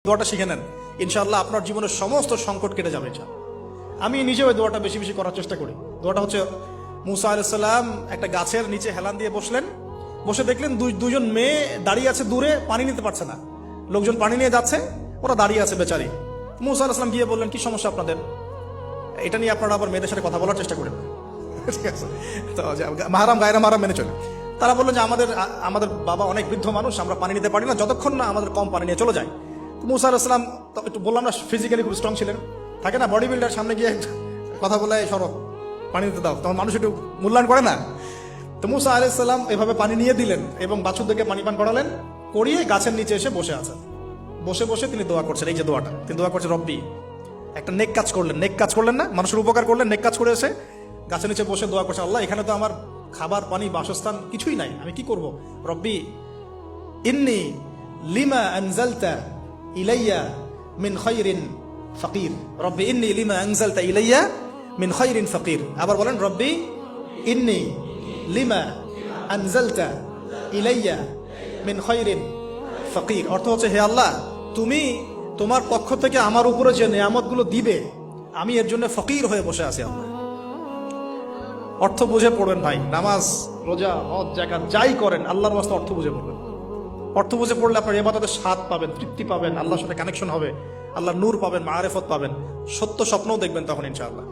দোয়াটা শিখে নেন, ইনশাআল্লাহ আপনার জীবনের সমস্ত সংকট কেটে যাবে। আমি নিজেও এই দোয়াটা বেশি বেশি করার চেষ্টা করি। দোয়াটা হচ্ছে, মুসা আলাইহিস সালাম একটা গাছের নিচে হেলান দিয়ে বসলেন, বসে দেখলেন দুজন মেয়ে দাঁড়িয়ে আছে দূরে, পানি নিতে পারছে না। লোকজন পানি নিয়ে যাচ্ছে, ওরা দাঁড়িয়ে আছে বেচারি। মুসা আলাইহিস সালাম গিয়ে বললেন, কি সমস্যা আপনাদের? এটা নিয়ে আপনারা আবার মেয়েদের সাথে কথা বলার চেষ্টা করেন, ঠিক আছে? তো মাহারাম গায়রা মাহারাম মেনে চলে। তারা বললেন যে আমাদের বাবা অনেক বৃদ্ধ মানুষ, আমরা পানি নিতে পারি না যতক্ষণ না আমাদের কম পানি নিয়ে চলে যায়। মুসা আলাইহিস সালাম একটু বললাম না, ফিজিক্যালি খুব স্ট্রং ছিলেন, থাকে না বডি বিল্ডার, সামনে গিয়ে কথা বলে সরো পানি দিতে দাও, তখন মানুষ একটু মূল্যায়ন করে না। তো মুসা আলাইহিস সালাম এভাবে পানি নিয়ে দিলেন এবং বাছুরদেরকে পানি পান করালেন, করিয়ে গাছের নিচে এসে বসে আছেন। বসে বসে তিনি দোয়া করছেন, এই যে দোয়াটা তিনি দোয়া করছেন, রব্বি, একটা নেক কাজ করলেন, নেক কাজ করলেন না, মানুষের উপকার করলেন, নেক কাজ করে এসে গাছের নিচে বসে দোয়া করছে, আল্লাহ এখানে তো আমার খাবার পানি বাসস্থান কিছুই নাই, আমি কি করব? রব্বি ইন্নি লিমা আনজালতা ইলাইয়া মিন খায়রিন ফাকির, রব্বি ইন্নি লিমা আনজালতা ইলাইয়া মিন খায়রিন ফাকির। আবার বলেন, রব্বি ইন্নি লিমা আনজালতা ইলাইয়া মিন খায়রিন ফাকির। অর্থ হচ্ছে, হে আল্লাহ, তুমি তোমার পক্ষ থেকে আমার উপরে যে নিয়ামতগুলো দিবে, আমি এর জন্য ফকির হয়ে বসে আছি। আল্লাহ অর্থ বুঝে পড়বেন ভাই, নামাজ রোজা হজ যাকাত যাই করেন আল্লাহর ওয়াস্তে অর্থ বুঝে পড়বেন। অর্থ বুঝে পড়লে আপনার ইবাদতের স্বাদ পাবেন, তৃপ্তি পাবেন, আল্লাহর সাথে কানেকশন হবে, আল্লাহর নূর পাবেন, মাআরিফত পাবেন, সত্য স্বপ্নও দেখবেন তখন ইনশাআল্লাহ।